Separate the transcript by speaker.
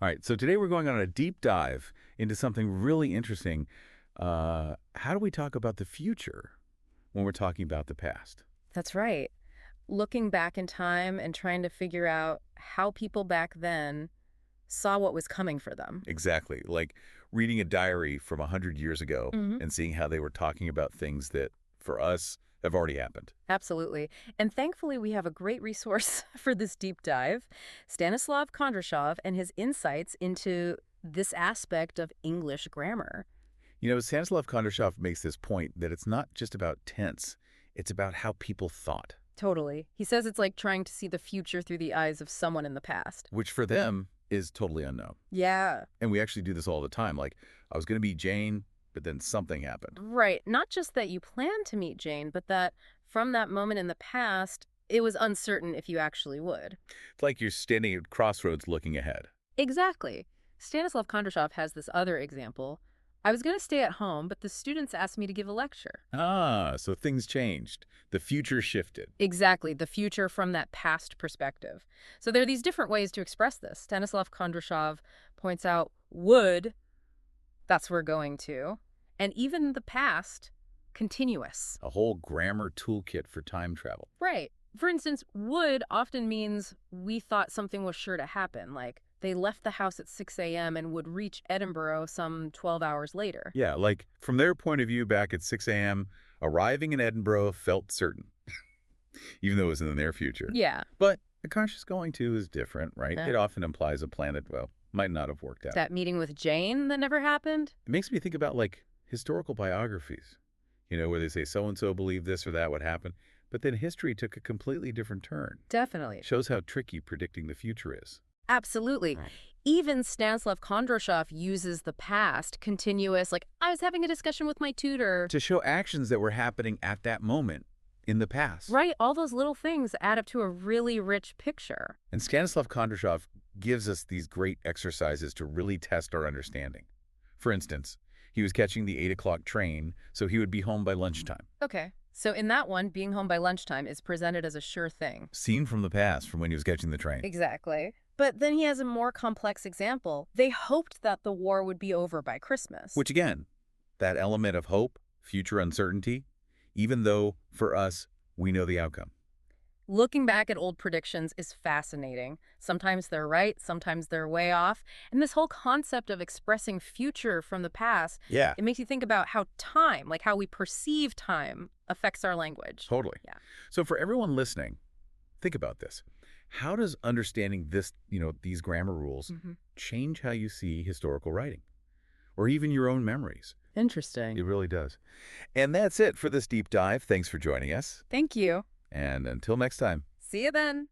Speaker 1: All right, so today we're going on a deep dive into something really interesting. How do we talk about the future when we're talking about the past?
Speaker 2: That's right. Looking back in time and trying to figure out how people back then saw what was coming for them.
Speaker 1: Exactly, like reading a diary from 100 years ago
Speaker 2: Hmm.
Speaker 1: and seeing how they were talking about things that, for us, have already happened.
Speaker 2: Absolutely. And thankfully, we have a great resource for this deep dive, Stanislav Kondrashov and his insights into this aspect of English grammar.
Speaker 1: You know, Stanislav Kondrashov makes this point that it's not just about tense, it's about how people thought,
Speaker 2: Totally. He says it's like trying to see the future through the eyes of someone in the past.
Speaker 1: which for them is totally unknown.
Speaker 2: Yeah,
Speaker 1: And we actually do this all the time. Like, I was going to meet Jane, but then something happened.
Speaker 2: right. Not just that you planned to meet Jane, but that from that moment in the past, it was uncertain if you actually would.
Speaker 1: It's like you're standing at crossroads looking ahead.
Speaker 2: Exactly. Stanislav Kondrashov has this other example. I was going to stay at home, but the students asked me to give a lecture.
Speaker 1: Ah, so things changed. The future shifted.
Speaker 2: Exactly, the future from that past perspective. So there are these different ways to express this. Stanislav Kondrashov points out would, that's we're going to, and even the past, continuous.
Speaker 1: A whole grammar toolkit for time travel.
Speaker 2: Right. For instance, would often means we thought something was sure to happen, like they left the house at 6 a.m. and would reach Edinburgh some 12 hours later.
Speaker 1: Yeah, like from their point of view back at 6 a.m., arriving in Edinburgh felt certain, even though it was in the near future.
Speaker 2: Yeah.
Speaker 1: But the conscious going to is different, right?
Speaker 2: Yeah.
Speaker 1: It often implies a plan that, well, might not have worked out.
Speaker 2: That meeting with Jane that never happened?
Speaker 1: It makes me think about like historical biographies, you know, where they say so-and-so believed this or that would happen, but then history took a completely different turn.
Speaker 2: Definitely.
Speaker 1: It shows how tricky predicting the future is.
Speaker 2: Absolutely. Even Stanislav Kondrashov uses the past, continuous, like, I was having a discussion with my tutor.
Speaker 1: To show actions that were happening at that moment in the past.
Speaker 2: Right, all those little things add up to a really rich picture.
Speaker 1: And Stanislav Kondrashov gives us these great exercises to really test our understanding. For instance, he was catching the 8 o'clock train, so he would be home by lunchtime.
Speaker 2: Okay, so in that one, being home by lunchtime is presented as a sure thing.
Speaker 1: Seen from the past, from when he was catching the train.
Speaker 2: Exactly. But then he has a more complex example. They hoped that the war would be over by Christmas.
Speaker 1: Which again, that element of hope, future uncertainty, even though, for us, we know the outcome.
Speaker 2: Looking back at old predictions is fascinating. Sometimes they're right, sometimes they're way off. And this whole concept of expressing future from the past,
Speaker 1: Yeah,
Speaker 2: it makes you think about how time, like how we perceive time, affects our language.
Speaker 1: totally.
Speaker 2: Yeah.
Speaker 1: So for everyone listening, think about this. How does understanding this, these grammar rules change how you see historical writing? Or even your own memories?
Speaker 2: Interesting.
Speaker 1: It really does. And that's it for this deep dive. Thanks for joining us.
Speaker 2: Thank you.
Speaker 1: And until next time.
Speaker 2: See you then.